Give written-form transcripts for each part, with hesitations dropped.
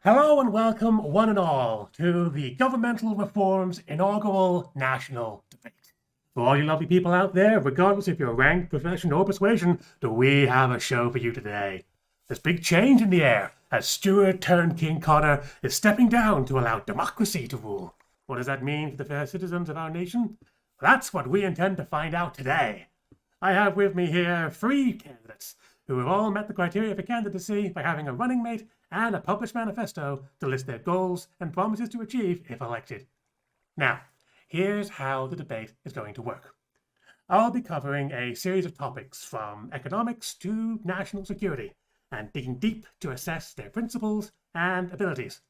Hello and welcome, one and all, to the Governmental Reform's inaugural national debate. For all you lovely people out there, regardless of your rank, profession, or persuasion, do we have a show for you today. There's big change in the air as Stuart turned King Connor is stepping down to allow democracy to rule. What does that mean for the fair citizens of our nation? That's what we intend to find out today. I have with me here 3 candidates who have all met the criteria for candidacy by having a running mate and a published manifesto to list their goals and promises to achieve if elected. Now, here's how the debate is going to work. I'll be covering a series of topics from economics to national security and digging deep to assess their principles and abilities.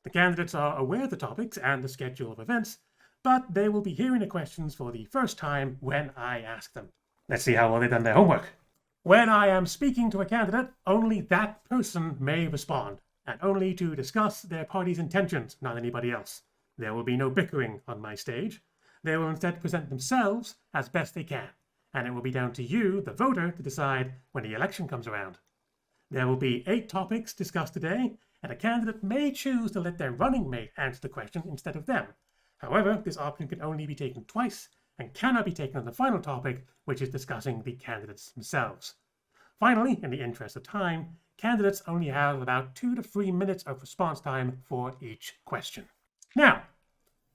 The candidates are aware of the topics and the schedule of events, but they will be hearing the questions for the first time when I ask them. Let's see how well they've done their homework. When I am speaking to a candidate, only that person may respond, and only to discuss their party's intentions, not anybody else. There will be no bickering on my stage. They will instead present themselves as best they can, and it will be down to you, the voter, to decide when the election comes around. There will be 8 topics discussed today, and a candidate may choose to let their running mate answer the question instead of them. However, this option can only be taken twice, and cannot be taken on the final topic, which is discussing the candidates themselves. Finally, in the interest of time, candidates only have about 2 to 3 minutes of response time for each question. Now,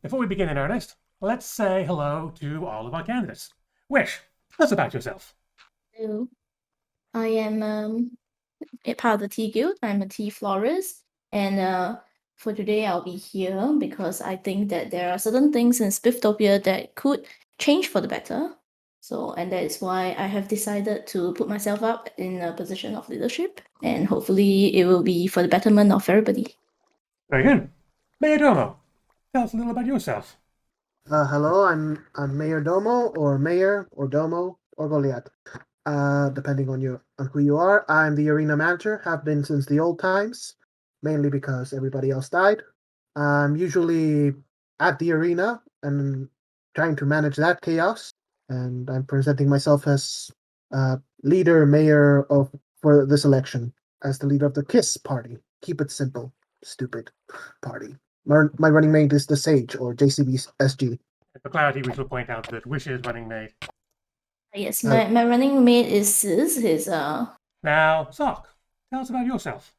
before we begin in earnest, let's say hello to all of our candidates. Wysh, tell us about yourself. Hello. I am a part of the tea guild. I'm a tea florist, and for today I'll be here because I think that there are certain things in Spifftopia that could change for the better. And that is why I have decided to put myself up in a position of leadership, and hopefully it will be for the betterment of everybody. Very good. Mayordomo, tell us a little about yourself. Hello, I'm Mayordomo or Mayor or Domo or Goliath, depending on who you are. I'm the arena manager. Have been since the old times, mainly because everybody else died. I'm usually at the arena and trying to manage that chaos. And I'm presenting myself as mayor for this election as the leader of the KISS party. Keep it simple, stupid party. My running mate is the Sage, or JCBSG. For clarity, we shall point out that Wysh's running mate. Yes, my running mate is Sis. Now, Sock, tell us about yourself.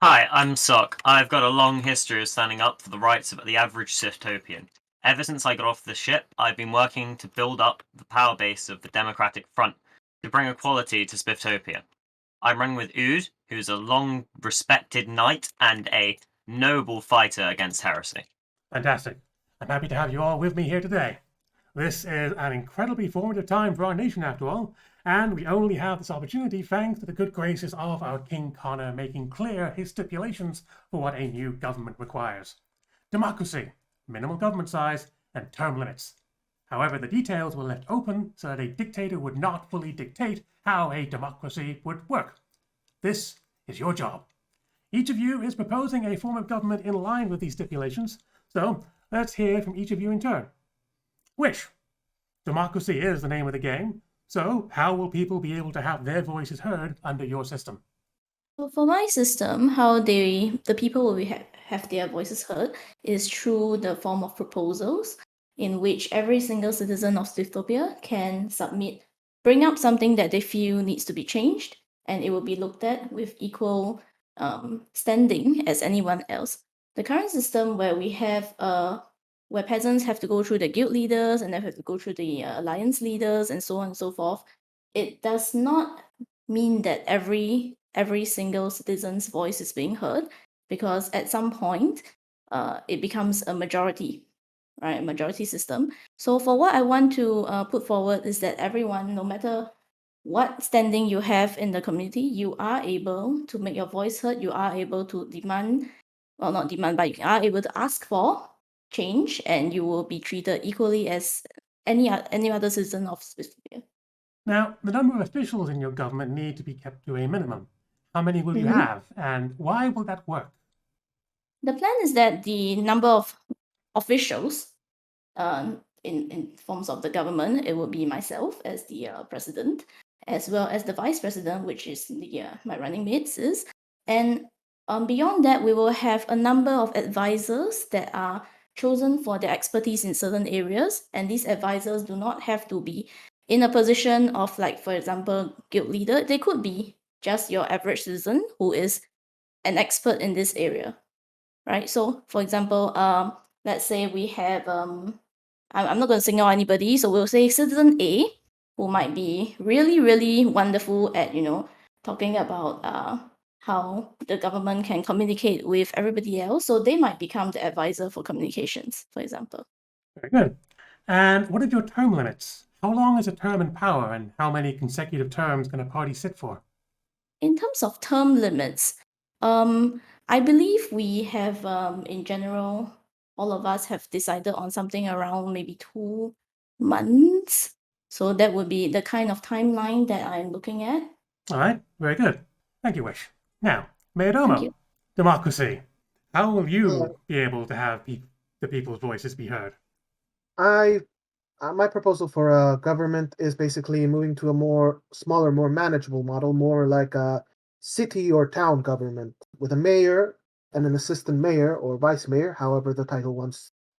Hi, I'm Sock. I've got a long history of standing up for the rights of the average Spiftopian. Ever since I got off the ship, I've been working to build up the power base of the Democratic Front to bring equality to Spifftopia. I'm running with uood, who's a long-respected knight and a noble fighter against heresy. Fantastic. I'm happy to have you all with me here today. This is an incredibly formative time for our nation, after all, and we only have this opportunity thanks to the good graces of our King Connor making clear his stipulations for what a new government requires. Democracy, minimal government size, and term limits. However, the details were left open so that a dictator would not fully dictate how a democracy would work. This is your job. Each of you is proposing a form of government in line with these stipulations, so let's hear from each of you in turn. Wysh, democracy is the name of the game, so how will people be able to have their voices heard under your system? Well, for my system, how the people will have their voices heard is through the form of proposals, in which every single citizen of Spifftopia can bring up something that they feel needs to be changed, and it will be looked at with equal standing as anyone else. The current system where peasants have to go through the guild leaders and then have to go through the alliance leaders and so on and so forth, it does not mean that every single citizen's voice is being heard, because at some point it becomes a majority, right? A majority system. So for what I want to put forward is that everyone, no matter what standing you have in the community, you are able to make your voice heard. You are able to demand, well, not demand, but you are able to ask for change, and you will be treated equally as any other citizen of Spifftopia. Now, the number of officials in your government need to be kept to a minimum. How many will you have, and why will that work? The plan is that the number of officials in forms of the government, it will be myself as the president, as well as the vice president, which is my running mate is, and Beyond that, we will have a number of advisors that are chosen for their expertise in certain areas, and these advisors do not have to be in a position of, like, for example, guild leader. They could be just your average citizen who is an expert in this area, right? So, for example, let's say we have I'm not going to single out anybody, so we'll say citizen A, who might be really, really wonderful at talking about how the government can communicate with everybody else. So they might become the advisor for communications, for example. Very good. And what are your term limits? How long is a term in power, and how many consecutive terms can a party sit for? In terms of term limits, I believe we have, in general, all of us have decided on something around maybe 2 months. So that would be the kind of timeline that I'm looking at. All right, very good. Thank you, Wysh. Now, Thank Mayordomo, you. democracy. How will Uh, you be able to have the people's voices be heard? My proposal for a government is basically moving to a more smaller, more manageable model, more like a city or town government with a mayor and an assistant mayor or vice mayor, however the title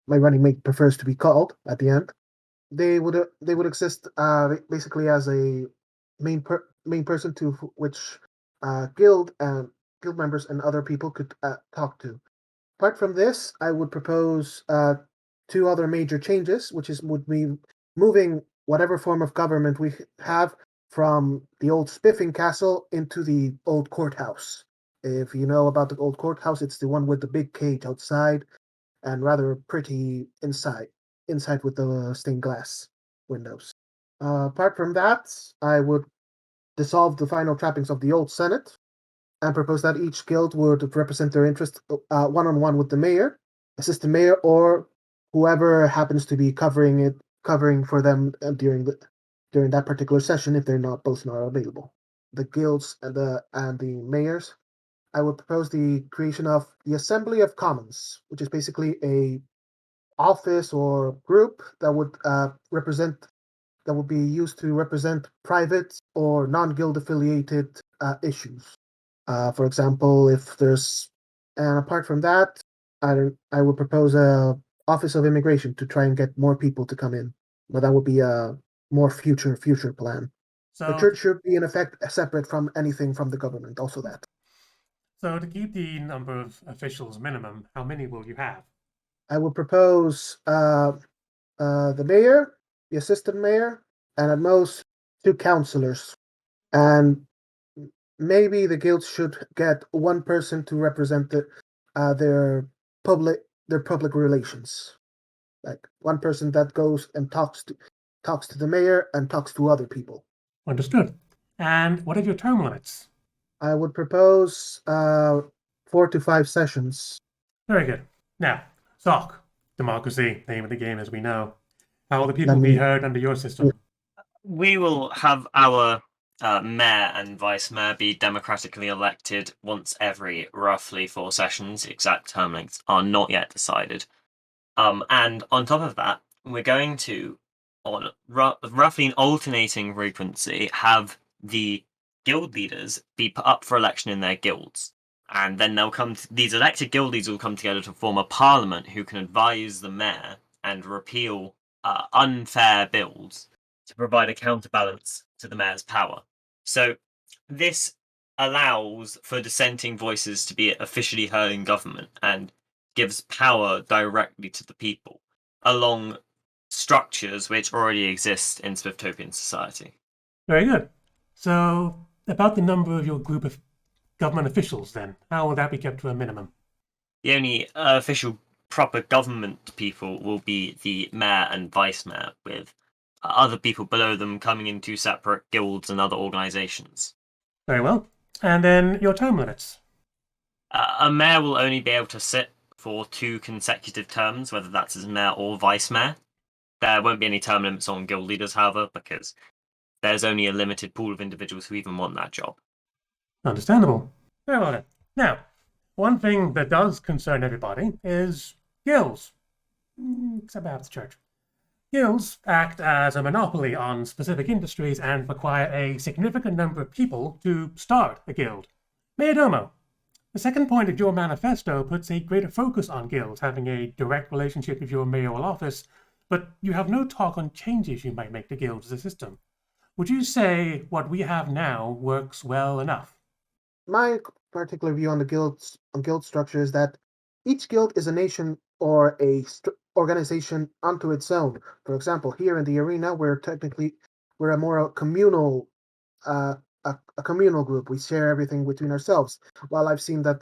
my running mate prefers to be called at the end. They would exist basically as a main person to which guild members and other people could talk to. Apart from this, I would propose 2 other major changes, which would be moving whatever form of government we have from the old spiffing castle into the old courthouse. If you know about the old courthouse, it's the one with the big cage outside and rather pretty inside with the stained glass windows. Apart from that, I would dissolve the final trappings of the old Senate and propose that each guild would represent their interest one-on-one with the mayor, assistant mayor, or whoever happens to be covering for them during that particular session if they're not available. The guilds and the mayors. I would propose the creation of the Assembly of Commons, which is basically a office or group that would be used to represent private or non-guild affiliated issues. For example, and apart from that, I would propose a Office of Immigration to try and get more people to come in, but that would be a more future plan. The So, church should be in effect separate from anything from the government. Also, that to keep the number of officials minimum, how many will you have? I would propose the mayor, the assistant mayor, and at most 2 councillors, and maybe the guilds should get 1 person to represent their public relations, like 1 person that goes and talks to the mayor and talks to other people. Understood. And what are your term limits? I would propose 4 to 5 sessions. Very good. Now, Sock, democracy, name of the game as we know. How will the Let people be me heard under your system? We will have our mayor and vice mayor be democratically elected once every roughly 4 sessions. Exact term lengths are not yet decided. And on top of that, we're going to, on roughly an alternating frequency, have the guild leaders be put up for election in their guilds. And then these elected guild leaders will come together to form a parliament who can advise the mayor and repeal unfair bills to provide a counterbalance to the mayor's power. So this allows for dissenting voices to be officially heard in government and gives power directly to the people along structures which already exist in Spiftopian society. Very good. So, about the number of your group of government officials, then, how will that be kept to a minimum? The only official proper government people will be the mayor and vice mayor, with other people below them coming into separate guilds and other organizations. Very well. And then your term limits. A mayor will only be able to sit for 2 consecutive terms, whether that's as mayor or vice mayor. There won't be any term limits on guild leaders, however, because there's only a limited pool of individuals who even want that job. Understandable. Very well then. Now, one thing that does concern everybody is guilds. Except perhaps the church. Guilds act as a monopoly on specific industries and require a significant number of people to start a guild. Mayordomo, The second point of your manifesto puts a greater focus on guilds having a direct relationship with your mayoral office, but you have no talk on changes you might make to guilds as a system. Would you say what we have now works well enough? My particular view on guild structure is that each guild is a nation or a organization unto its own. For example, here in the arena, we're a more communal a communal group. We share everything between ourselves. While I've seen that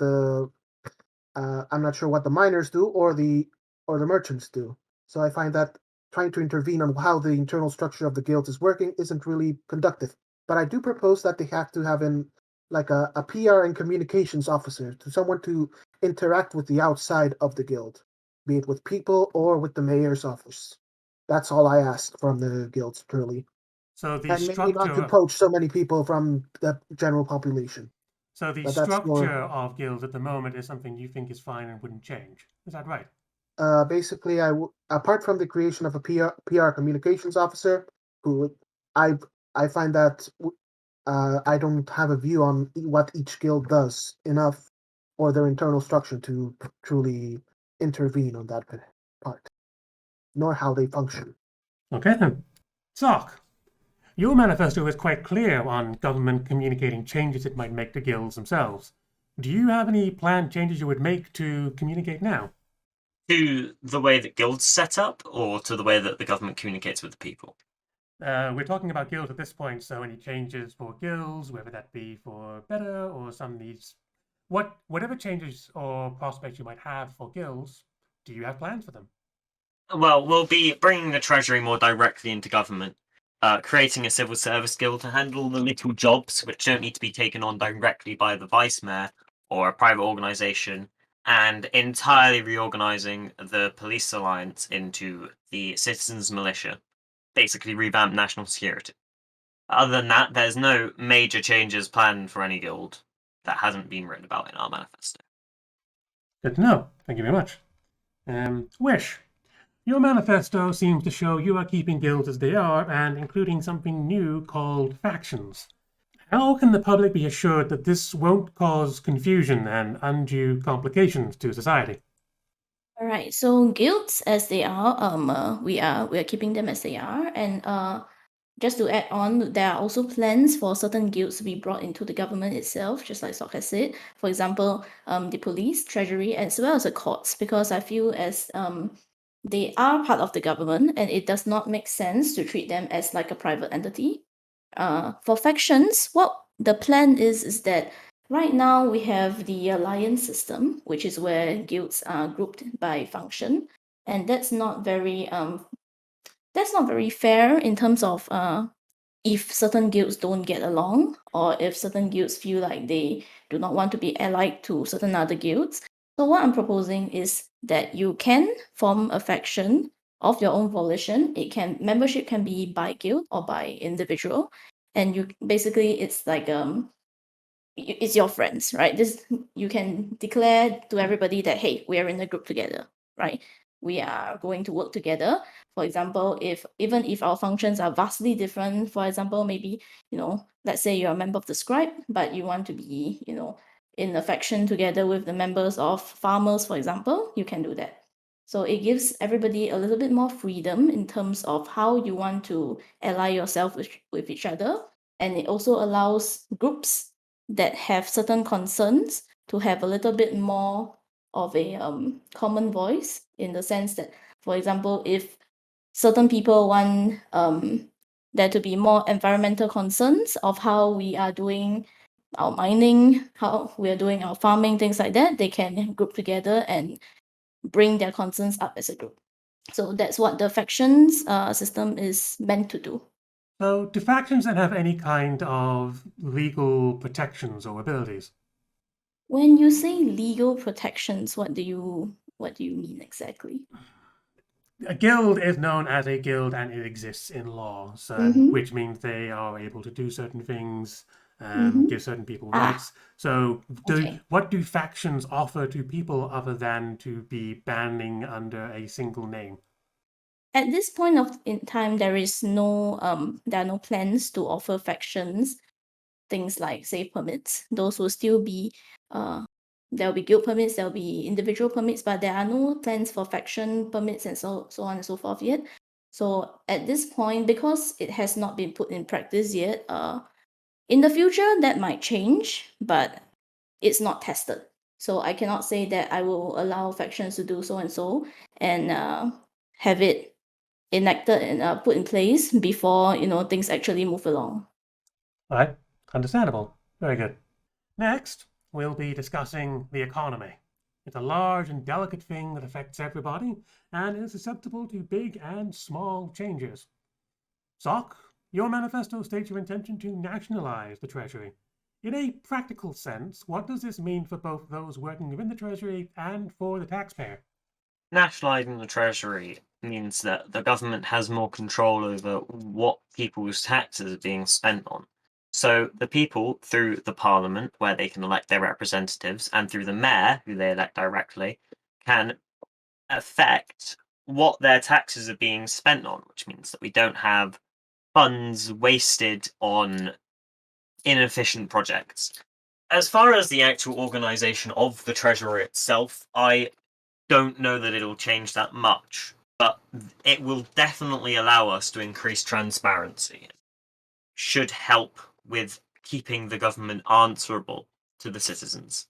I'm not sure what the miners do or the merchants do. So I find that trying to intervene on how the internal structure of the guild is working isn't really conductive. But I do propose that they have to have a PR and communications officer, to someone to interact with the outside of the guild, be it with people or with the mayor's office. That's all I ask from the guilds, truly. So the And maybe not to structure, poach so many people from the general population. so the But that's more structure of guilds at the moment is something you think is fine and wouldn't change. Is that right? basically apart from the creation of a PR communications officer, who I find that I don't have a view on what each guild does enough or their internal structure to truly intervene on that part, nor how they function. Okay then. Sock, your manifesto is quite clear on government communicating changes it might make to guilds themselves. Do you have any planned changes you would make to communicate now? To the way that guilds set up, or to the way that the government communicates with the people? We're talking about guilds at this point, so any changes for guilds, whether that be for better or some needs, whatever changes or prospects you might have for guilds, do you have plans for them? Well, we'll be bringing the treasury more directly into government, creating a civil service guild to handle the little jobs which don't need to be taken on directly by the vice mayor or a private organisation, and entirely reorganising the police alliance into the citizens' militia, basically revamp national security. Other than that, there's no major changes planned for any guild that hasn't been written about in our manifesto. Good to know. Thank you very much. Wysh, your manifesto seems to show you are keeping guilds as they are and including something new called factions. How can the public be assured that this won't cause confusion and undue complications to society? All right. So guilds as they are, we are keeping them as they are, and just to add on, there are also plans for certain guilds to be brought into the government itself, just like Sok has said. For example, the police, treasury, as well as the courts, because I feel as they are part of the government, and it does not make sense to treat them as like a private entity. For factions, what the plan is that right now we have the alliance system, which is where guilds are grouped by function, and that's not very fair in terms of if certain guilds don't get along, or if certain guilds feel like they do not want to be allied to certain other guilds. So what I'm proposing is that you can form a faction of your own volition. Membership can be by guild or by individual, and you basically it's like it's your friends, right? You can declare to everybody that, hey, we are in a group together, right? We are going to work together. For example, even if our functions are vastly different, for example, maybe, let's say you're a member of the scribe, but you want to be, in a faction together with the members of farmers, for example, you can do that. So it gives everybody a little bit more freedom in terms of how you want to ally yourself with each other. And it also allows groups that have certain concerns to have a little bit more of a common voice, in the sense that, for example, if certain people want there to be more environmental concerns of how we are doing our mining, how we are doing our farming, things like that, they can group together and bring their concerns up as a group. So that's what the factions system is meant to do. So, do factions then have any kind of legal protections or abilities? When you say legal protections, what do you mean exactly? A guild is known as a guild and it exists in law, so Mhm. which means they are able to do certain things, Mhm. give certain people Ah, rights. So, okay. what do factions offer to people other than to be banning under a single name? At this point in time, there are no plans to offer factions things like, say, permits. Those will still be there'll be guild permits, there'll be individual permits, but there are no plans for faction permits and so on and so forth yet. So at this point, because it has not been put in practice yet, in the future that might change, but it's not tested. So I cannot say that I will allow factions to do so and so and have it enacted and put in place before things actually move along. All right, understandable. Very good. Next, we'll be discussing the economy. It's a large and delicate thing that affects everybody and is susceptible to big and small changes. Sock, your manifesto states your intention to nationalize the Treasury. In a practical sense, what does this mean for both those working within the Treasury and for the taxpayer? Nationalising the Treasury means that the government has more control over what people's taxes are being spent on. So the people, through the Parliament, where they can elect their representatives, and through the Mayor, who they elect directly, can affect what their taxes are being spent on, which means that we don't have funds wasted on inefficient projects. As far as the actual organisation of the Treasury itself, I don't know that it'll change that much, but it will definitely allow us to increase transparency. Should help with keeping the government answerable to the citizens.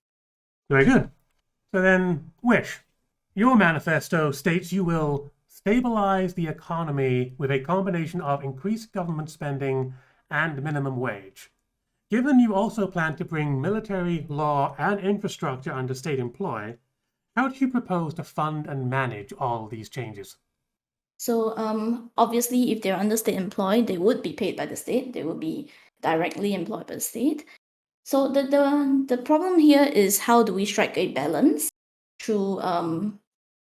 Very good. So then, Wysh, your manifesto states you will stabilize the economy with a combination of increased government spending and minimum wage. Given you also plan to bring military, law, and infrastructure under state employ, how do you propose to fund and manage all these changes? So obviously, if they're under state employ, they would be paid by the state. They would be directly employed by the state. So the problem here is how do we strike a balance through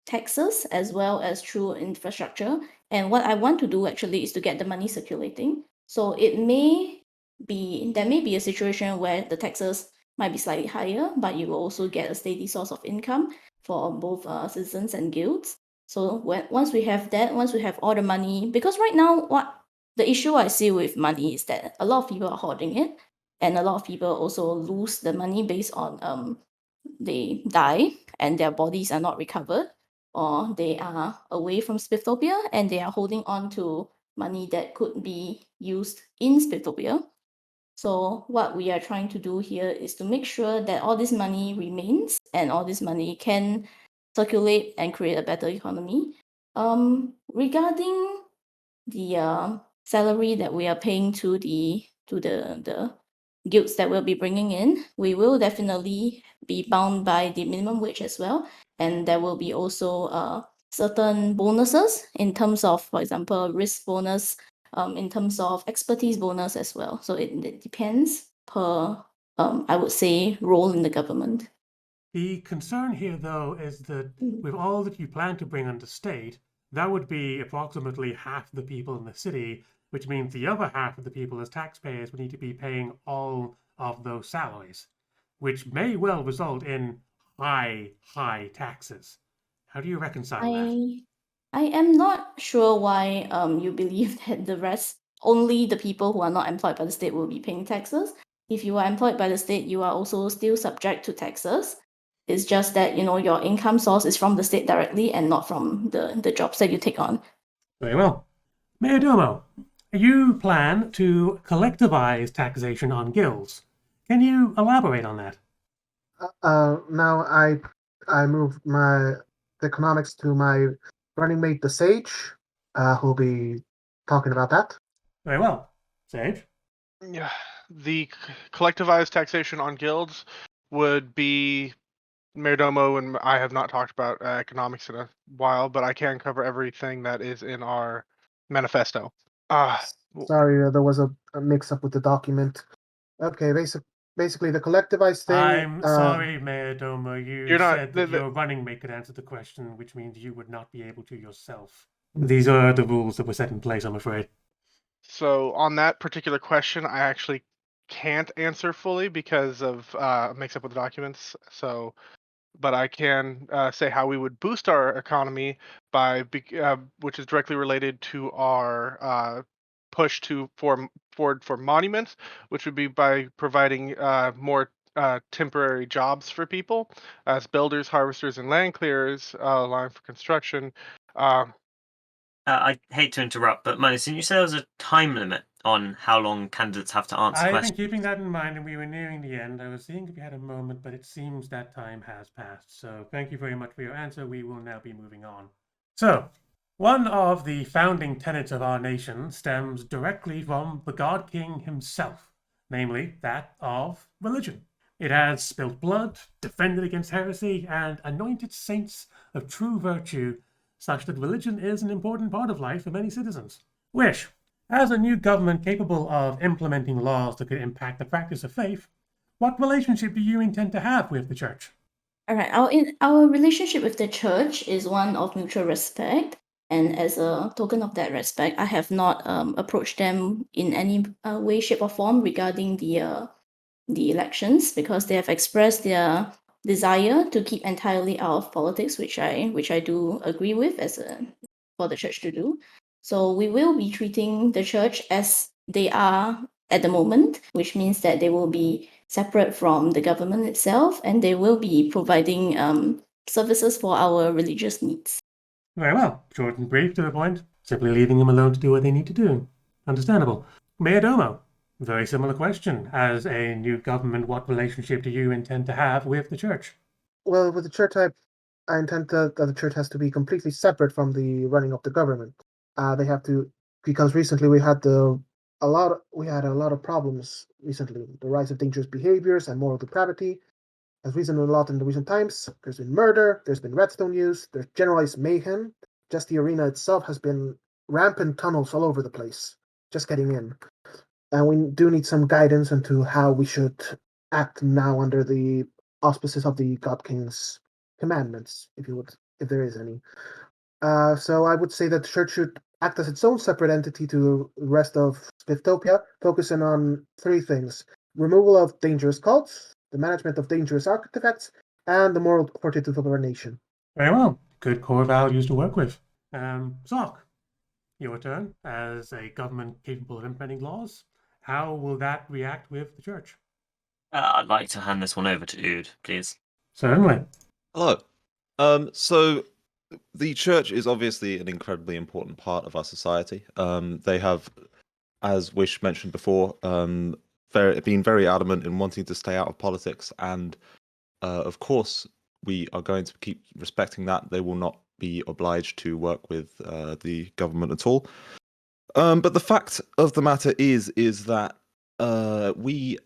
taxes as well as through infrastructure. And what I want to do actually is to get the money circulating. So there may be a situation where the taxes might be slightly higher, but you will also get a steady source of income for both citizens and guilds. So once we have that, once we have all the money, because right now what the issue I see with money is that a lot of people are hoarding it, and a lot of people also lose the money based on they die and their bodies are not recovered, or they are away from Spifftopia and they are holding on to money that could be used in Spifftopia. So what we are trying to do here is to make sure that all this money remains and all this money can circulate and create a better economy. Regarding the salary that we are paying to the guilds that we'll be bringing in, we will definitely be bound by the minimum wage as well, and there will be also certain bonuses in terms of, for example, risk bonus, in terms of expertise bonus as well. So it depends per I would say role in the government. The concern here, though, is that with all that you plan to bring under state, that would be approximately half the people in the city, which means the other half of the people as taxpayers would need to be paying all of those salaries, which may well result in high taxes. How do you reconcile that? I am not sure why you believe that only the people who are not employed by the state will be paying taxes. If you are employed by the state, you are also still subject to taxes. It's just that your income source is from the state directly and not from the jobs that you take on. Very well. Mayordomo, you plan to collectivize taxation on guilds. Can you elaborate on that? Now I move my economics to my running mate, the Sage, who'll be talking about that. Very well. Sage? Yeah, the collectivized taxation on guilds would be Mayordomo, and I have not talked about economics in a while, but I can cover everything that is in our manifesto. Sorry, there was a mix-up with the document. Okay, basically the collectivized thing. I'm sorry, Mayordomo. You You're not- said that your running mate could answer the question, which means you would not be able to yourself. These are the rules that were set in place, I'm afraid. So on that particular question, I actually can't answer fully because of a mix-up with the documents. So, but I can say how we would boost our economy by, which is directly related to our push forward for monuments, which would be by providing more temporary jobs for people as builders, harvesters, and land clearers, allowing for construction. I hate to interrupt, but Moses, didn't you say there was a time limit on how long candidates have to answer I've been questions? keeping that in mind, and we were nearing the end. I was seeing if you had a moment, but it seems that time has passed. So thank you very much for your answer. We will now be moving on. So, one of the founding tenets of our nation stems directly from the God King himself, namely that of religion. It has spilt blood, defended against heresy, and anointed saints of true virtue, such that religion is an important part of life for many citizens. Wysh, as a new government capable of implementing laws that could impact the practice of faith, what relationship do you intend to have with the church? All right, our relationship with the church is one of mutual respect, and as a token of that respect, I have not approached them in any way, shape, or form regarding the elections, because they have expressed their desire to keep entirely out of politics, which I do agree with for the church to do. So we will be treating the church as they are at the moment, which means that they will be separate from the government itself, and they will be providing services for our religious needs. Very well, short and brief to the point, simply leaving them alone to do what they need to do. Understandable. Mayordomo, very similar question. As a new government, what relationship do you intend to have with the church? Well, with the church, I intend that the church has to be completely separate from the running of the government. They have to, because recently we had a lot of problems recently. The rise of dangerous behaviors and moral depravity has risen a lot in the recent times. There's been murder, there's been redstone use, there's generalized mayhem. Just the arena itself has been rampant tunnels all over the place, just getting in. And we do need some guidance into how we should act now under the auspices of the God King's commandments, if there is any. So I would say that the church should act as its own separate entity to the rest of Spifftopia, focusing on three things: removal of dangerous cults, the management of dangerous artifacts, and the moral fortitude of our nation. Very well. Good core values to work with. Sock, your turn. As a government capable of implementing laws, how will that react with the church? I'd like to hand this one over to Uood, please. Certainly. Hello. So the church is obviously an incredibly important part of our society. They have, as Wysh mentioned before, been very adamant in wanting to stay out of politics, and of course, we are going to keep respecting that. They will not be obliged to work with the government at all. But the fact of the matter is that we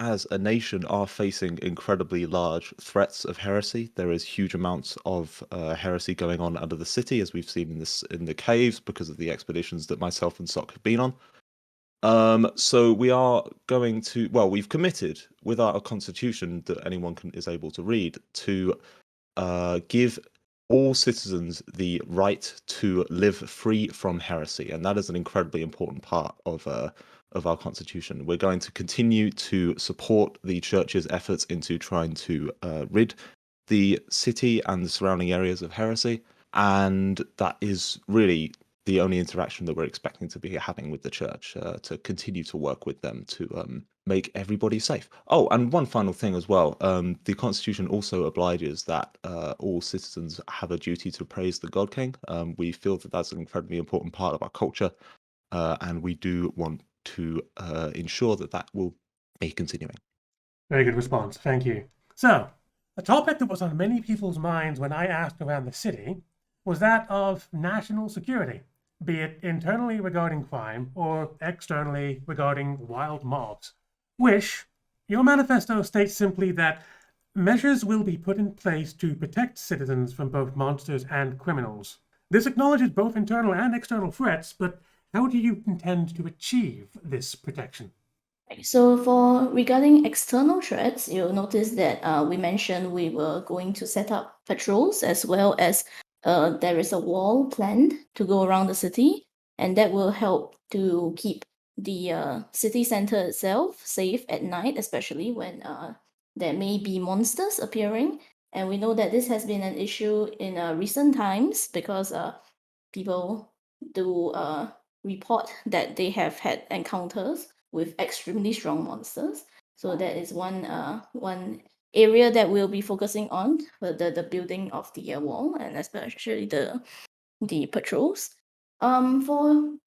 as a nation are facing incredibly large threats of heresy. There is huge amounts of heresy going on under the city, as we've seen in the caves because of the expeditions that myself and Sock have been on. So we are going to, we've committed with our constitution that anyone is able to read to give all citizens the right to live free from heresy, and that is an incredibly important part of our constitution. We're going to continue to support the church's efforts into trying to rid the city and the surrounding areas of heresy, and that is really the only interaction that we're expecting to be having with the church, to continue to work with them to make everybody safe. Oh, and one final thing as well. The Constitution also obliges that all citizens have a duty to praise the God King. We feel that that's an incredibly important part of our culture, and we do want to ensure that that will be continuing. Very good response. Thank you. So, a topic that was on many people's minds when I asked around the city was that of national security, be it internally regarding crime or externally regarding wild mobs. Wysh, your manifesto states simply that measures will be put in place to protect citizens from both monsters and criminals. This acknowledges both internal and external threats, but how do you intend to achieve this protection? So regarding external threats, you'll notice that we mentioned we were going to set up patrols, as well as there is a wall planned to go around the city, and that will help to keep the city center itself safe at night, especially when there may be monsters appearing. And we know that this has been an issue in recent times, because people do report that they have had encounters with extremely strong monsters. So that is one area that we'll be focusing on for the building of the wall, and especially the patrols. For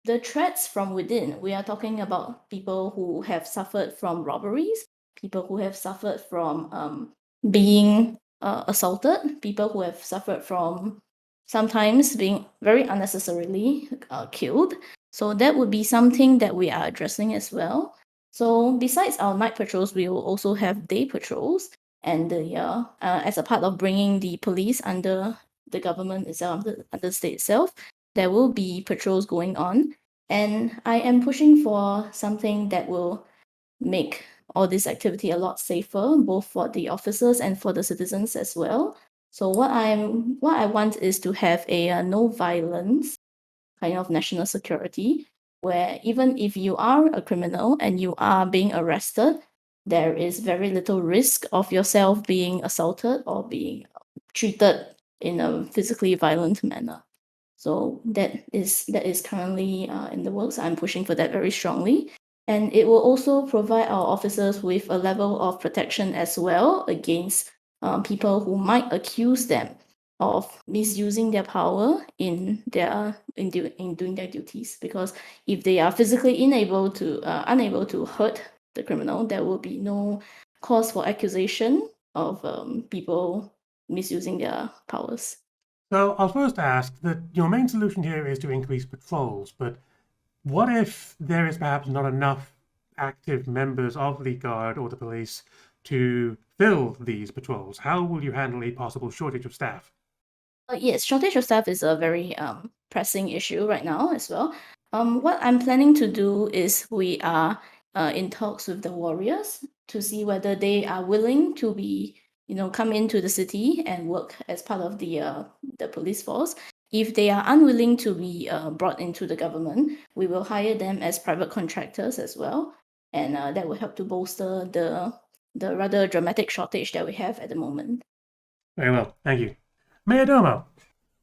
the threats from within, we are talking about people who have suffered from robberies, people who have suffered from being assaulted, people who have suffered from sometimes being very unnecessarily killed. So that would be something that we are addressing as well. So besides our night patrols, we will also have day patrols, and as a part of bringing the police under the government itself, under the state itself, there will be patrols going on. And I am pushing for something that will make all this activity a lot safer, both for the officers and for the citizens as well. So what I want is to have a no violence kind of national security, where even if you are a criminal and you are being arrested, there is very little risk of yourself being assaulted or being treated in a physically violent manner. So that is currently in the works. I'm pushing for that very strongly. And it will also provide our officers with a level of protection as well against people who might accuse them of misusing their power in doing their duties. Because if they are physically unable to hurt the criminal, there will be no cause for accusation of people misusing their powers. So I'll first ask that your main solution here is to increase patrols, but what if there is perhaps not enough active members of the guard or the police to fill these patrols? How will you handle a possible shortage of staff? Yes, shortage of staff is a very pressing issue right now as well. What I'm planning to do is we are in talks with the warriors to see whether they are willing to be, come into the city and work as part of the police force. If they are unwilling to be brought into the government, we will hire them as private contractors as well, and that will help to bolster the rather dramatic shortage that we have at the moment. Very well, thank you. Mayordomo,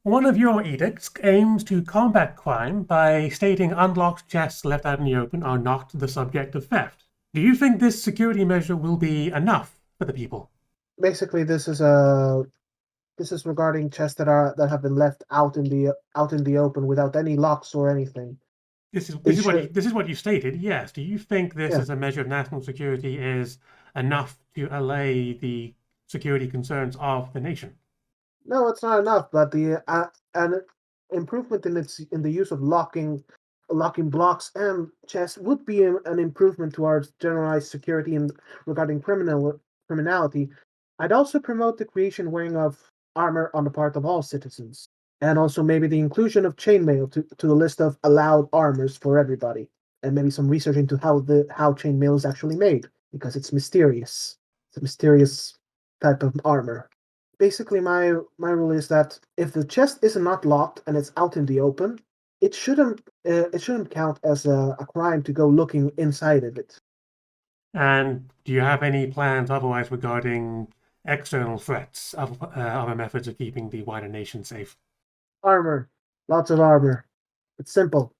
one of your edicts aims to combat crime by stating unlocked chests left out in the open are not the subject of theft. Do you think this security measure will be enough for the people? Basically, this is regarding chests that have been left out in the open without any locks or anything. This is what you stated. Yes. Do you think this as a measure of national security is enough to allay the security concerns of the nation? No, it's not enough. But an improvement in the use of locking blocks and chests would be an improvement towards generalized security and regarding criminality. I'd also promote the creation wearing of armor on the part of all citizens, and also maybe the inclusion of chainmail to the list of allowed armors for everybody, and maybe some research into how chainmail is actually made, because it's mysterious. It's a mysterious type of armor. Basically, my rule is that if the chest is not locked and it's out in the open, it shouldn't count as a crime to go looking inside of it. And do you have any plans otherwise regarding external threats, other methods of keeping the wider nation safe? Armor. Lots of armor. It's simple.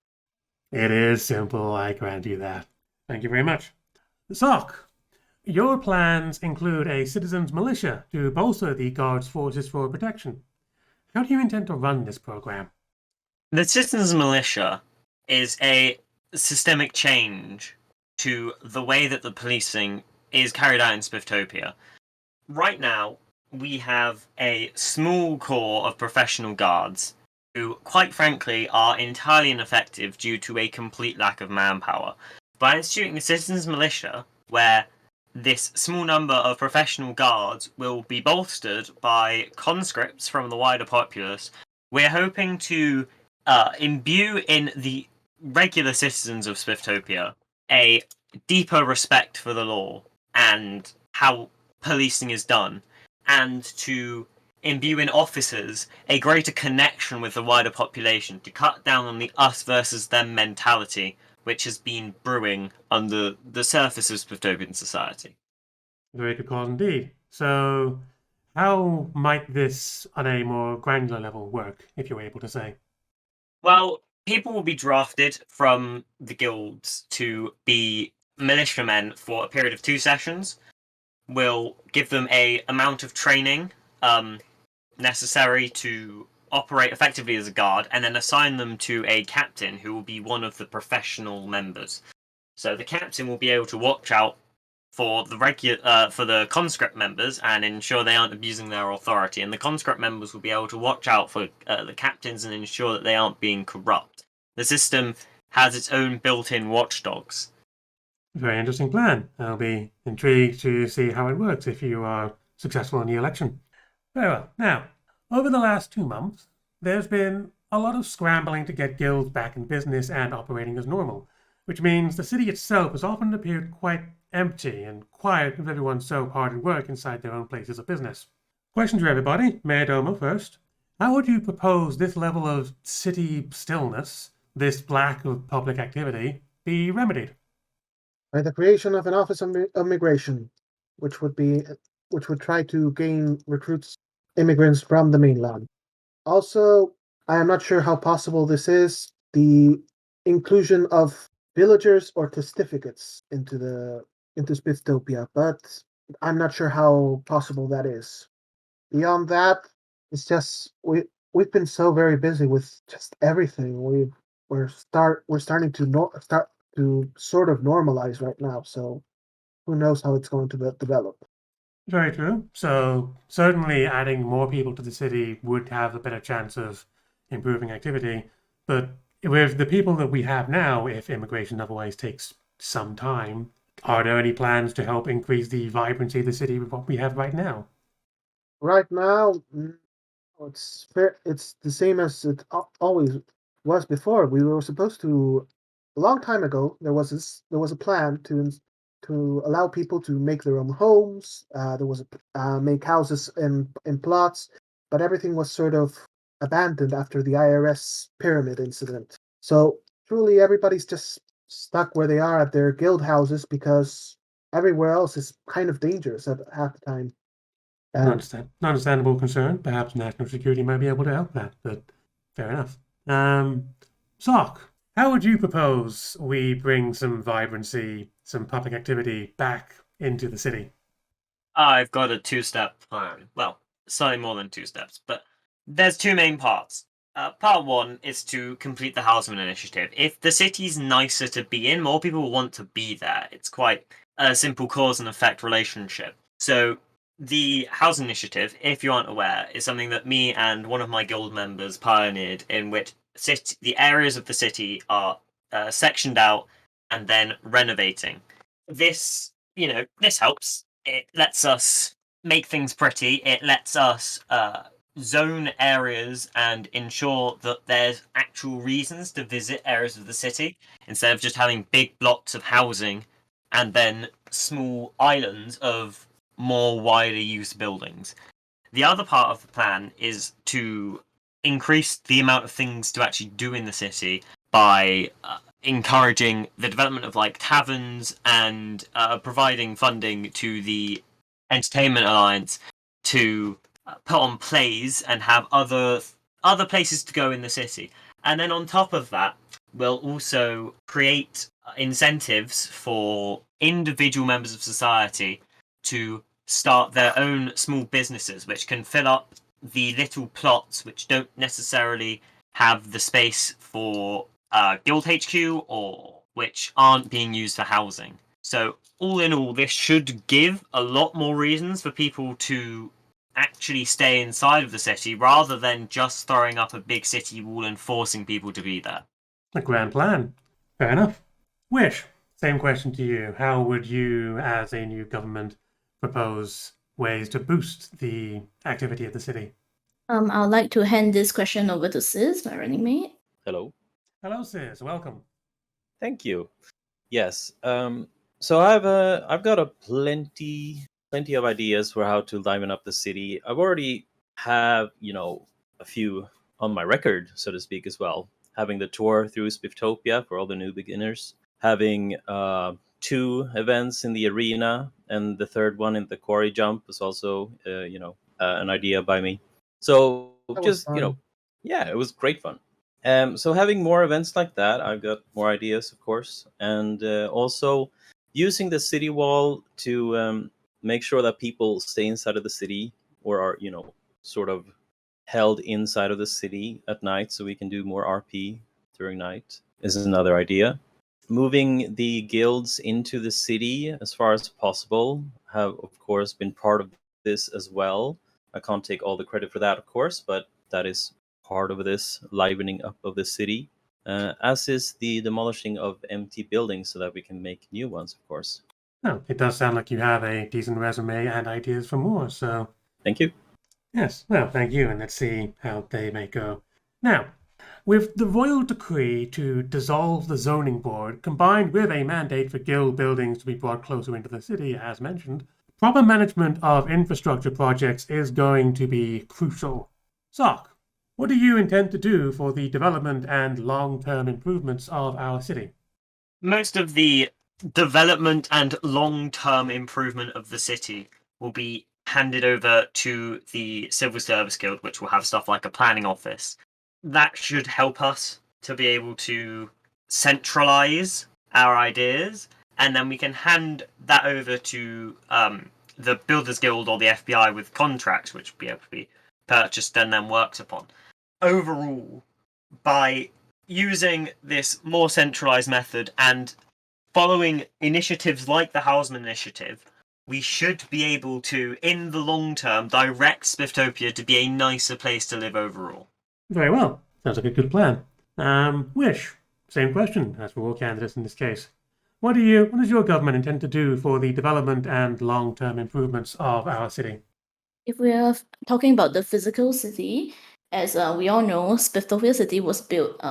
It is simple, I grant you that. Thank you very much. Sock, your plans include a citizens' militia to bolster the Guards' forces for protection. How do you intend to run this program? The citizens' militia is a systemic change to the way that the policing is carried out in Spifftopia. Right now, we have a small core of professional guards who, quite frankly, are entirely ineffective due to a complete lack of manpower. By instituting the citizens' militia, where this small number of professional guards will be bolstered by conscripts from the wider populace, we're hoping to imbue in the regular citizens of Spifftopia a deeper respect for the law and how policing is done, and to imbue in officers a greater connection with the wider population, to cut down on the us versus them mentality which has been brewing under the surface of Spiftopian society. Very good cause indeed. So, how might this, on a more granular level, work, if you're able to say? Well, people will be drafted from the guilds to be militiamen for a period of 2 sessions. We'll give them a amount of training necessary to operate effectively as a guard, and then assign them to a captain who will be one of the professional members. So the captain will be able to watch out for the conscript members and ensure they aren't abusing their authority, and the conscript members will be able to watch out for the captains and ensure that they aren't being corrupt. The system has its own built-in watchdogs. Very interesting plan. I'll be intrigued to see how it works if you are successful in the election. Very well. Now, over the last 2 months, there's been a lot of scrambling to get guilds back in business and operating as normal, which means the city itself has often appeared quite empty and quiet with everyone so hard at work inside their own places of business. Question to everybody, Mayordomo first. How would you propose this level of city stillness, this lack of public activity, be remedied? By the creation of an office of immigration, which would try to recruit immigrants from the mainland. Also, I am not sure how possible this is, the inclusion of villagers or testificates into Spifftopia, but I'm not sure how possible that is. Beyond that, it's just we've been so very busy with just everything. We're starting to start to sort of normalize right now, so who knows how it's going to develop. Very true. So certainly adding more people to the city would have a better chance of improving activity. But with the people that we have now, if immigration otherwise takes some time, are there any plans to help increase the vibrancy of the city with what we have right now? Right now, it's the same as it always was before. We were supposed to, a long time ago, there was a plan to allow people to make their own homes. There was make houses in plots, but everything was sort of abandoned after the IRS pyramid incident. So truly, everybody's just stuck where they are at their guild houses because everywhere else is kind of dangerous at half the time. Understandable concern. Perhaps national security might be able to help that, but fair enough. Sock, how would you propose we bring some vibrancy, some public activity back into the city? I've got a 2-step plan. Well, slightly more than 2 steps, but there's 2 main parts. Part 1 is to complete the housing initiative. If the city's nicer to be in, more people will want to be there. It's quite a simple cause and effect relationship. So the housing initiative, if you aren't aware, is something that me and one of my guild members pioneered, in which the areas of the city are sectioned out and then renovating. This helps. It lets us make things pretty. It lets us zone areas and ensure that there's actual reasons to visit areas of the city instead of just having big blocks of housing and then small islands of more wider use buildings. The other part of the plan is to increase the amount of things to actually do in the city by encouraging the development of like taverns and providing funding to the Entertainment Alliance to put on plays and have other places to go in the city. And then on top of that, we'll also create incentives for individual members of society to start their own small businesses, which can fill up the little plots which don't necessarily have the space for Guild HQ or which aren't being used for housing. So all in all, this should give a lot more reasons for people to actually stay inside of the city rather than just throwing up a big city wall and forcing people to be there. A grand plan. Fair enough. Wysh, same question to you. How would you, as a new government, propose ways to boost the activity of the city? I would like to hand this question over to Sis, my running mate. Hello. Hello, Sis. Welcome. Thank you. Yes. So I've got a plenty of ideas for how to liven up the city. I've already have a few on my record, so to speak, as well. Having the tour through Spifftopia for all the new beginners. Having 2 events in the arena, and the third one in the quarry jump was also an idea by me. So just yeah, it was great fun. So having more events like that, I've got more ideas, of course, and also using the city wall to make sure that people stay inside of the city or are, sort of held inside of the city at night so we can do more RP during night is another idea. Moving the guilds into the city as far as possible have, of course, been part of this as well. I can't take all the credit for that, of course, but that is part of this livening up of the city, as is the demolishing of empty buildings so that we can make new ones, of course. Oh, it does sound like you have a decent resume and ideas for more, so... Thank you. Yes, well, thank you, and let's see how they may go. Now, with the royal decree to dissolve the zoning board, combined with a mandate for guild buildings to be brought closer into the city, as mentioned, proper management of infrastructure projects is going to be crucial. Sock, what do you intend to do for the development and long-term improvements of our city? Most of the development and long-term improvement of the city will be handed over to the Civil Service Guild, which will have stuff like a planning office. That should help us to be able to centralize our ideas, and then we can hand that over to the Builders Guild or the FBI with contracts, which will be able to be purchased and then worked upon. Overall, by using this more centralized method and following initiatives like the Houseman Initiative, we should be able to, in the long term, direct Spifftopia to be a nicer place to live overall. Very well. Sounds like a good plan. Wysh, same question as for all candidates in this case. What does your government intend to do for the development and long-term improvements of our city? If we are talking about the physical city, as we all know, Spifftopia City was built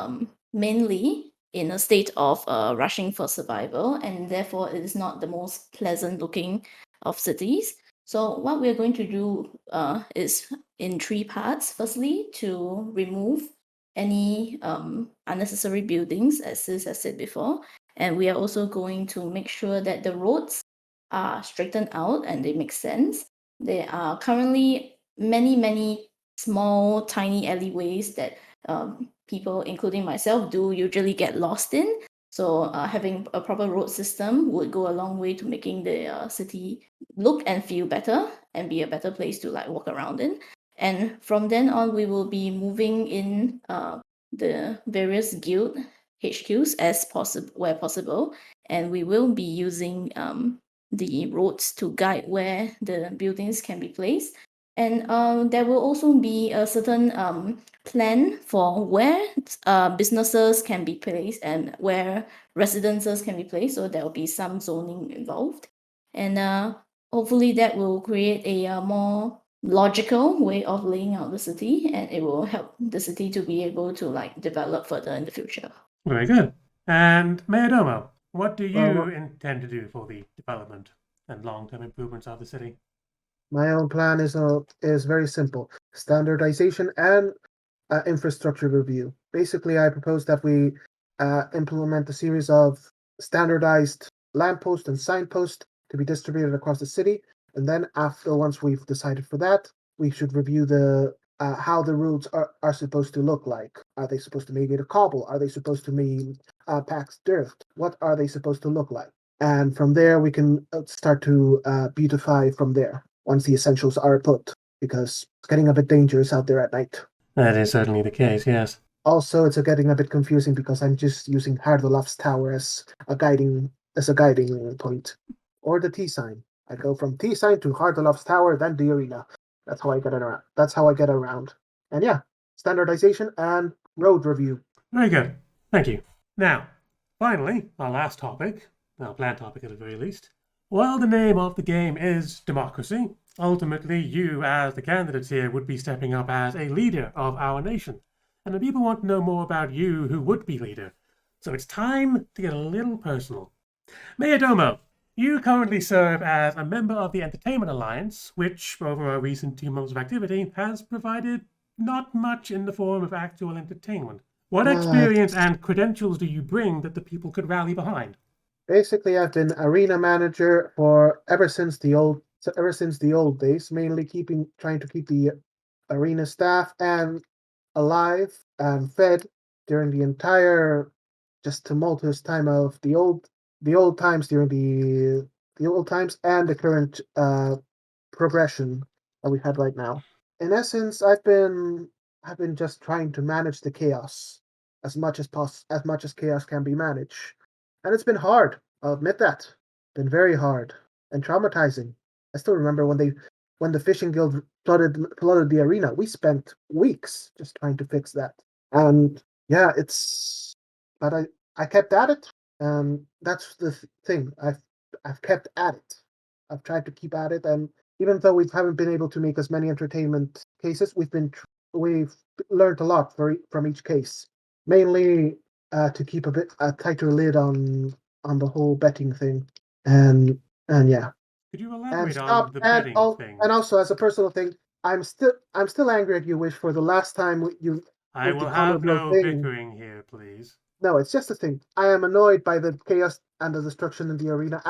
mainly in a state of rushing for survival, and therefore it is not the most pleasant looking of cities. So what we're going to do is in 3 parts. Firstly, to remove any unnecessary buildings, as Sis has said before, and we are also going to make sure that the roads are straightened out and they make sense. There are currently many small, tiny alleyways that people, including myself, do usually get lost in. So having a proper road system would go a long way to making the city look and feel better and be a better place to walk around in. And from then on, we will be moving in the various guild HQs as possible where possible, and we will be using the roads to guide where the buildings can be placed. And there will also be a certain plan for where businesses can be placed and where residences can be placed. So there will be some zoning involved. And hopefully that will create a more logical way of laying out the city, and it will help the city to be able to develop further in the future. Very good. And Mayordomo, what do you Well, intend to do for the development and long-term improvements of the city? my own plan is very simple: standardization and infrastructure review. Basically, I propose that we implement a series of standardized lampposts and signposts to be distributed across the city. And then once we've decided for that, we should review the how the routes are supposed to look like. Are they supposed to make it a cobble? Are they supposed to mean packed dirt? What are they supposed to look like? And from there, we can start to beautify from there once the essentials are put, because it's getting a bit dangerous out there at night. That is certainly the case, yes. Also, it's getting a bit confusing because I'm just using Hardelof's Tower as a guiding point, or the T sign. I go from T sign to Hardelof's Tower, then the arena. That's how I get around. And yeah, standardization and road review. Very good. Thank you. Now, finally, our last topic, our planned topic at the very least. While the name of the game is democracy, ultimately you, as the candidates here, would be stepping up as a leader of our nation. And the people want to know more about you who would be leader. So it's time to get a little personal. Mayordomo, you currently serve as a member of the Entertainment Alliance, which, over a recent 2 months of activity, has provided not much in the form of actual entertainment. What experience and credentials do you bring that the people could rally behind? Basically, I've been arena manager ever since the old days, mainly trying to keep the arena staff and alive and fed during the entire just tumultuous time of the old the old times during the old times and the current progression that we had right now. In essence, I've been just trying to manage the chaos as much as chaos can be managed, and it's been hard. I'll admit that. Been very hard and traumatizing. I still remember when the fishing guild flooded the arena. We spent weeks just trying to fix that, and yeah, but I kept at it, and that's the thing. I've kept at it. I've tried to keep at it, and even though we haven't been able to make as many entertainment cases, we've learned a lot from each case. Mainly to keep a tighter lid on the whole betting thing, and yeah, Could you and elaborate stop on the betting thing? and also as a personal thing, I'm still angry at you, Wish, for the last time you I with the will Connor have Bro no thing. bickering here, please. No, it's just a thing. I am annoyed by the chaos and the destruction in the arena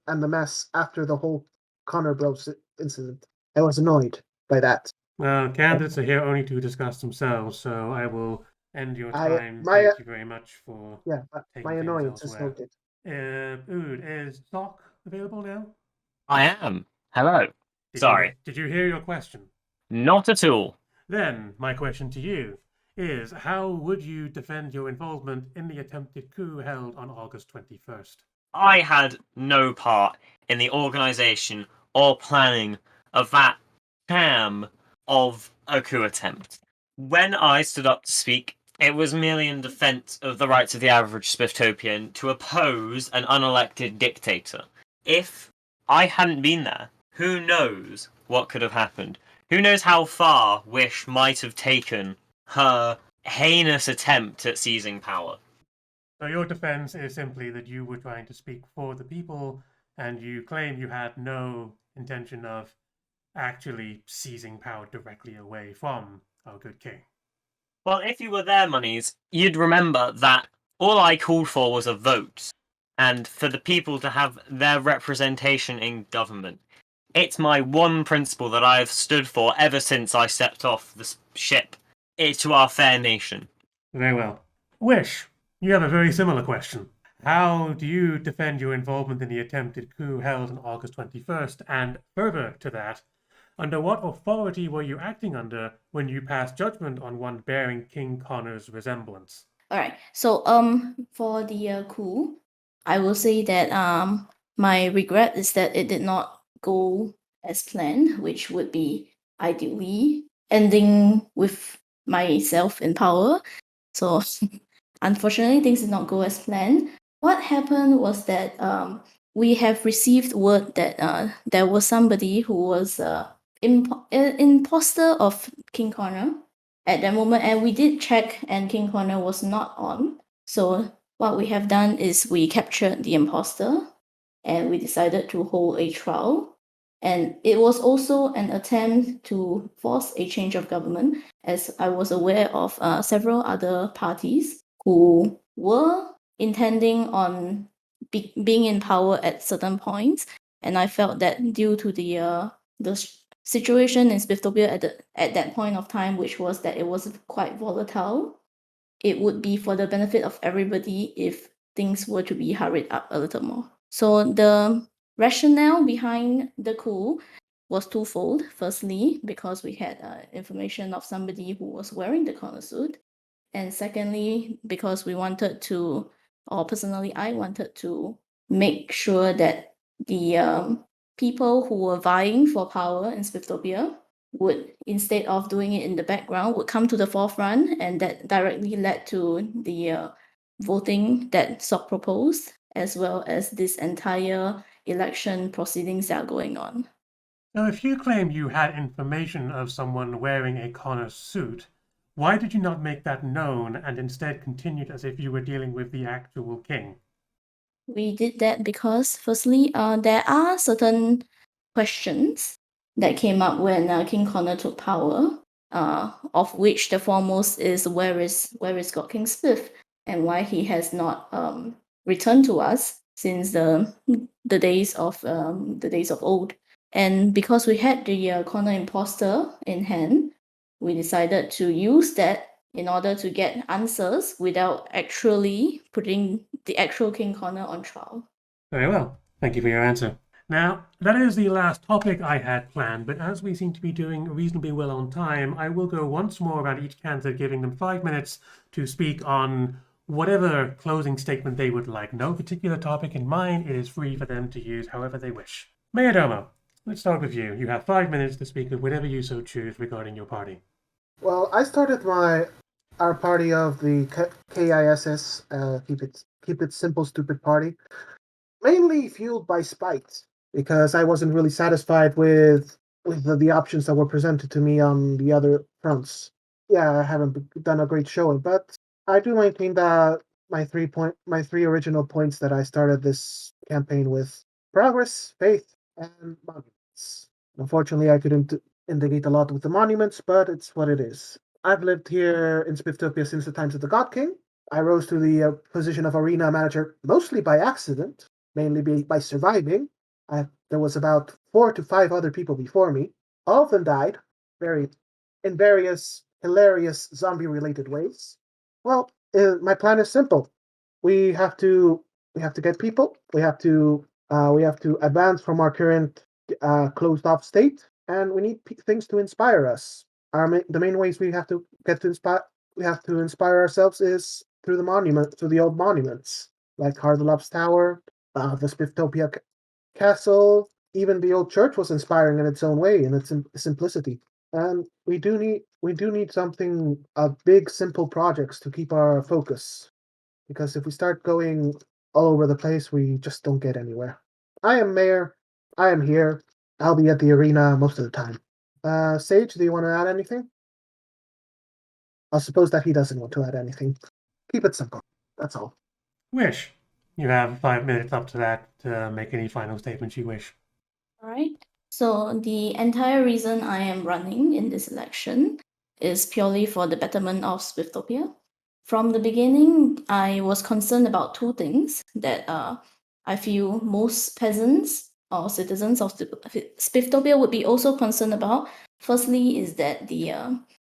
and the mess after the whole Connor Bros incident. I was annoyed by that. Well, candidates are here only to discuss themselves, so I will end your I time. my Thank you very much for yeah, taking my things annoyance is elsewhere. noted. Ood, is Doc available now? I am. Hello. Sorry. Did you hear your question? Not at all. Then, my question to you is, how would you defend your involvement in the attempted coup held on August 21st? I had no part in the organisation or planning of that sham of a coup attempt. When I stood up to speak, it was merely in defence of the rights of the average Spiftopian to oppose an unelected dictator. If I hadn't been there, who knows what could have happened? Who knows how far Wysh might have taken her heinous attempt at seizing power? So your defense is simply that you were trying to speak for the people, and you claim you had no intention of actually seizing power directly away from our good king. Well, if you were there, Monies, you'd remember that all I called for was a vote, and for the people to have their representation in government. It's my one principle that I have stood for ever since I stepped off the ship to our fair nation. Very well. Wysh, you have a very similar question. How do you defend your involvement in the attempted coup held on August 21st? And further to that, under what authority were you acting under when you passed judgment on one bearing King Connor's resemblance? All right. So for the coup, I will say that my regret is that it did not go as planned, which would be ideally ending with myself in power. So unfortunately, things did not go as planned. What happened was that we have received word that there was somebody who was imposter of King Connor at that moment, and we did check, and King Connor was not on. So what we have done is we captured the imposter, and we decided to hold a trial. And it was also an attempt to force a change of government, as I was aware of several other parties who were intending on being in power at certain points. And I felt that due to the situation in Spifftopia at that point of time, which was that it was quite volatile, it would be for the benefit of everybody if things were to be hurried up a little more. So the rationale behind the coup was twofold. Firstly, because we had information of somebody who was wearing the Connor suit. And secondly, because we wanted to, or personally, I wanted to make sure that the people who were vying for power in Spifftopia would, instead of doing it in the background, would come to the forefront, and that directly led to the voting that SOC proposed, as well as this entire election proceedings that are going on. So if you claim you had information of someone wearing a Connor suit, why did you not make that known and instead continued as if you were dealing with the actual king? We did that because, firstly, there are certain questions that came up when King Connor took power, of which the foremost is where is God King Spiff, and why he has not returned to us since the days of old. And because we had the Connor imposter in hand, we decided to use that in order to get answers without actually putting the actual King Corner on trial. Very well. Thank you for your answer. Now, that is the last topic I had planned, but as we seem to be doing reasonably well on time, I will go once more around each candidate, giving them 5 minutes to speak on whatever closing statement they would like. No particular topic in mind. It is free for them to use however they wish. Mayordomo, let's start with you. You have 5 minutes to speak of whatever you so choose regarding your party. Well, I started our party of the KISS, keep it simple, stupid party, mainly fueled by spite, because I wasn't really satisfied with the options that were presented to me on the other fronts. Yeah, I haven't done a great showing, but I do maintain that my three original points that I started this campaign with: progress, faith, and monuments. Unfortunately, I couldn't indicate a lot with the monuments, but it's what it is. I've lived here in Spifftopia since the times of the God King. I rose to the position of arena manager mostly by accident, mainly by surviving. There was about 4 to 5 other people before me. All of them died, in various hilarious zombie-related ways. Well, my plan is simple. We have to get people. We have to advance from our current closed-off state, and we need things to inspire us. The main ways we have to inspire ourselves is through the old monuments, like Hardelop's Tower, the Spifftopia Castle. Even the old church was inspiring in its own way, in its simplicity. And we do need something big, simple projects to keep our focus. Because if we start going all over the place, we just don't get anywhere. I am mayor. I am here. I'll be at the arena most of the time. Sage, do you want to add anything? I'll suppose that he doesn't want to add anything. Keep it simple. That's all. Wysh, you have 5 minutes up to that to make any final statements you wish. All right. So the entire reason I am running in this election is purely for the betterment of Spifftopia. From the beginning, I was concerned about 2 things that I feel most peasants or citizens of Spifftopia would be also concerned about. Firstly, is that the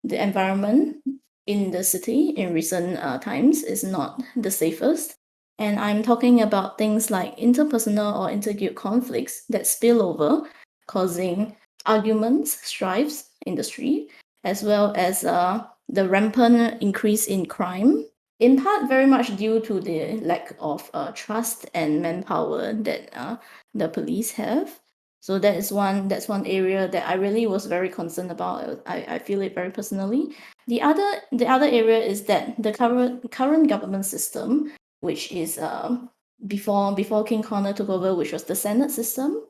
environment in the city in recent times is not the safest. And I'm talking about things like interpersonal or interguild conflicts that spill over, causing arguments, strifes in the street, as well as the rampant increase in crime, in part very much due to the lack of trust and manpower that the police have. So that's one area that I really was very concerned about. I feel it very personally. The other area is that the current government system, which is before King Corner took over, which was the Senate system,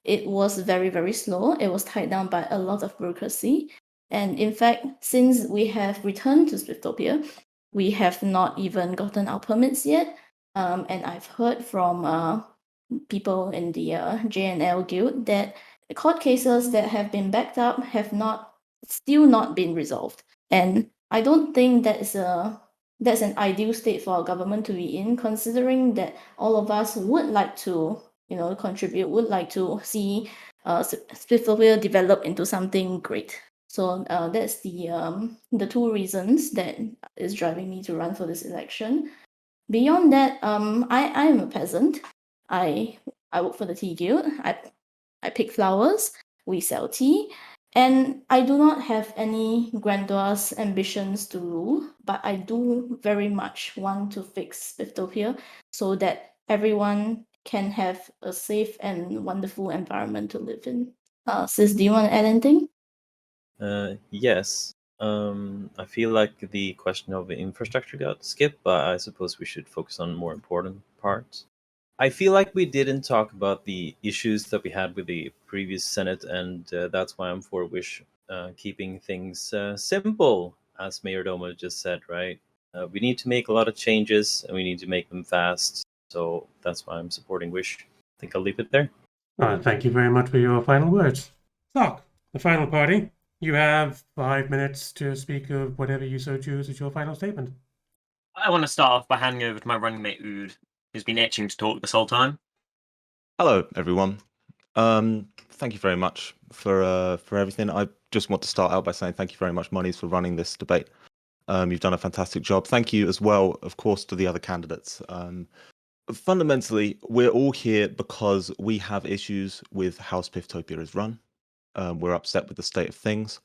it was very, very slow. It was tied down by a lot of bureaucracy. And in fact, since we have returned to Spifftopia, we have not even gotten our permits yet. And I've heard from people in the JNL guild that the court cases that have been backed up have still not been resolved. And I don't think that's an ideal state for our government to be in, considering that all of us would like to, contribute, would like to see Spifftopia develop into something great. So that's the 2 reasons that is driving me to run for this election. Beyond that, I am a peasant. I work for the tea guild. I pick flowers. We sell tea. And I do not have any grandiose ambitions to rule, but I do very much want to fix Spifftopia so that everyone can have a safe and wonderful environment to live in. Sis, do you want to add anything? Yes. I feel like the question of the infrastructure got skipped, but I suppose we should focus on more important parts. I feel like we didn't talk about the issues that we had with the previous Senate, and that's why I'm for Wysh keeping things simple, as Mayordomo just said, right? We need to make a lot of changes, and we need to make them fast. So that's why I'm supporting Wysh. I think I'll leave it there. Thank you very much for your final words. Sock, the final party. You have 5 minutes to speak of whatever you so choose as your final statement. I want to start off by handing over to my running mate Uood, who's been itching to talk this whole time. Hello, everyone. Thank you very much for everything. I just want to start out by saying thank you very much, Monies, for running this debate. You've done a fantastic job. Thank you as well, of course, to the other candidates. Fundamentally, we're all here because we have issues with how Spifftopia is run. We're upset with the state of things,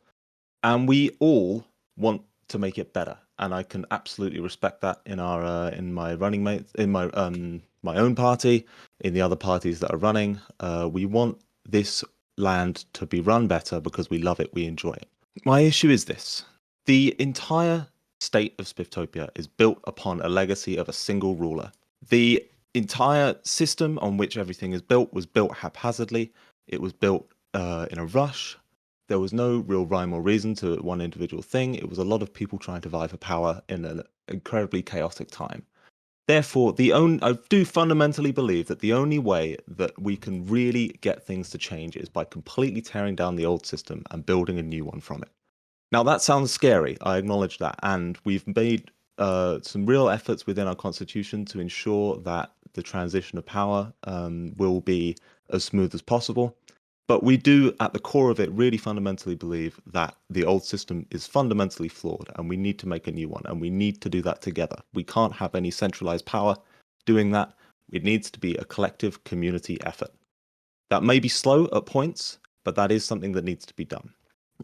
and we all want to make it better. And I can absolutely respect that in our in my running mates, in my my own party, in the other parties that are running. We want this land to be run better because we love it, we enjoy it. My issue is this: the entire state of Spifftopia is built upon a legacy of a single ruler. The entire system on which everything is built was built haphazardly. It was built in a rush. There was no real rhyme or reason to one individual thing. It was a lot of people trying to vie for power in an incredibly chaotic time. Therefore, I do fundamentally believe that the only way that we can really get things to change is by completely tearing down the old system and building a new one from it. Now, that sounds scary. I acknowledge that. And we've made some real efforts within our constitution to ensure that the transition of power will be as smooth as possible. But we do, at the core of it, really fundamentally believe that the old system is fundamentally flawed and we need to make a new one, and we need to do that together. We can't have any centralized power doing that. It needs to be a collective community effort. That may be slow at points, but that is something that needs to be done.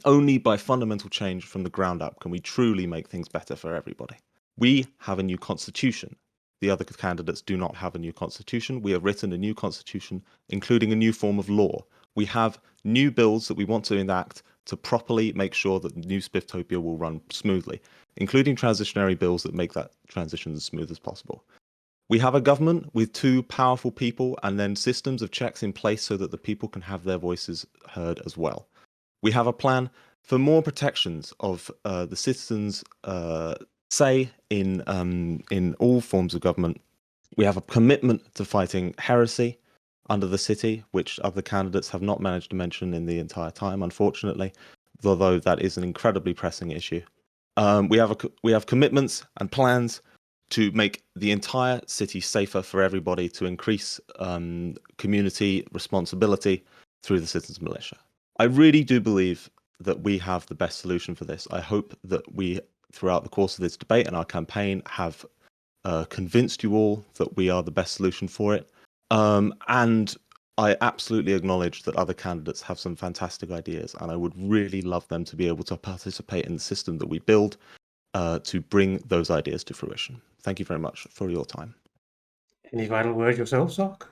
Only by fundamental change from the ground up can we truly make things better for everybody. We have a new constitution. The other candidates do not have a new constitution. We have written a new constitution, including a new form of law. We have new bills that we want to enact to properly make sure that the new Spifftopia will run smoothly, including transitionary bills that make that transition as smooth as possible. We have a government with two powerful people and then systems of checks in place so that the people can have their voices heard as well. We have a plan for more protections of the citizens' say in all forms of government. We have a commitment to fighting heresy under the city, which other candidates have not managed to mention in the entire time, unfortunately, although that is an incredibly pressing issue. We have commitments and plans to make the entire city safer for everybody, to increase community responsibility through the citizens' militia. I really do believe that we have the best solution for this. I hope that we, throughout the course of this debate and our campaign, have convinced you all that we are the best solution for it. And I absolutely acknowledge that other candidates have some fantastic ideas, and I would really love them to be able to participate in the system that we build to bring those ideas to fruition. Thank you very much for your time. Any final words yourself, Sock?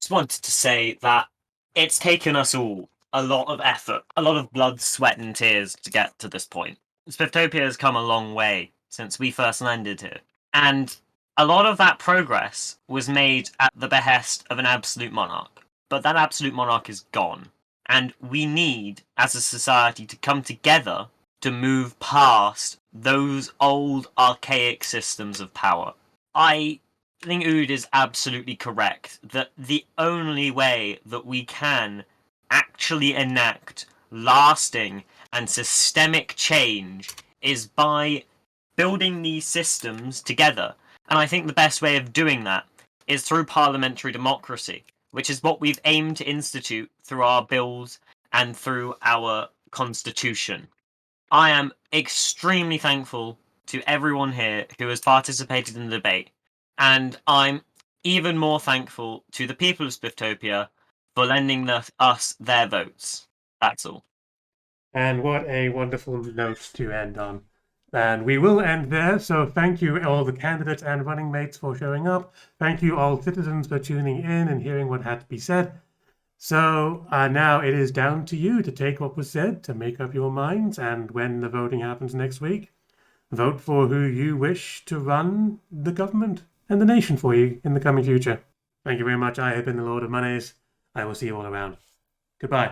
Just wanted to say that it's taken us all a lot of effort, a lot of blood, sweat, and tears to get to this point. Spifftopia has come a long way since we first landed here, and a lot of that progress was made at the behest of an absolute monarch. But that absolute monarch is gone, and we need, as a society, to come together to move past those old, archaic systems of power. I think uood is absolutely correct that the only way that we can actually enact lasting and systemic change is by building these systems together. And I think the best way of doing that is through parliamentary democracy, which is what we've aimed to institute through our bills and through our constitution. I am extremely thankful to everyone here who has participated in the debate, and I'm even more thankful to the people of Spifftopia for lending us their votes. That's all. And what a wonderful note to end on. And we will end there, so thank you all the candidates and running mates for showing up. Thank you all citizens for tuning in and hearing what had to be said. So now it is down to you to take what was said, to make up your minds, and when the voting happens next week, vote for who you wish to run the government and the nation for you in the coming future. Thank you very much. I have been the Lord of Moneys. I will see you all around. Goodbye.